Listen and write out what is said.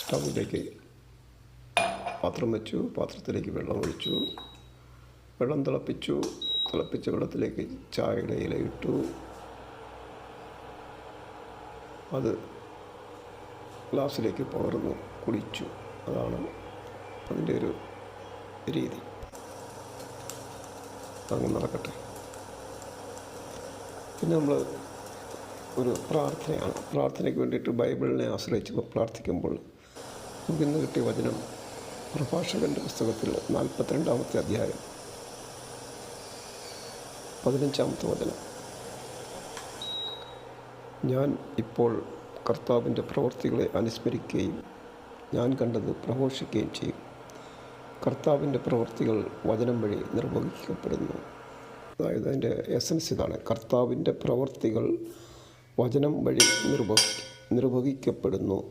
സ്റ്റൗവിലേക്ക് പാത്രം വെച്ചു. പാത്രത്തിലേക്ക് വെള്ളം ഒഴിച്ചു. വെള്ളം തിളപ്പിച്ചു. തിളപ്പിച്ച വെള്ളത്തിലേക്ക് ചായയുടെ ഇല ഇട്ടു. അത് ഗ്ലാസ്സിലേക്ക് പകർന്നു കുടിച്ചു. അതാണ് അതിൻ്റെ ഒരു രീതി. അങ്ങനെ നടക്കട്ടെ. പിന്നെ നമ്മൾ ഒരു പ്രാർത്ഥനയാണ്. പ്രാർത്ഥനയ്ക്ക് വേണ്ടിയിട്ട് ബൈബിളിനെ ആശ്രയിച്ച് പ്രാർത്ഥിക്കുമ്പോൾ നമുക്കിന്ന് കിട്ടിയ വചനം പ്രഭാഷകൻ്റെ പുസ്തകത്തിൽ 42-ാമത്തെ അധ്യായം 15-ാമത്തെ വചനം. ഞാൻ ഇപ്പോൾ കർത്താവിൻ്റെ പ്രവൃത്തികളെ അനുസ്മരിക്കുകയും ഞാൻ കണ്ടത് പ്രഘോഷിക്കുകയും ചെയ്യും. കർത്താവിൻ്റെ പ്രവൃത്തികൾ വചനം വഴി നിർവഹിക്കപ്പെടുന്നു. അതായത് അതിൻ്റെ എസൻസ് ഇതാണ്: കർത്താവിൻ്റെ പ്രവൃത്തികൾ വചനം വഴി നിർവഹിക്കപ്പെടുന്നു.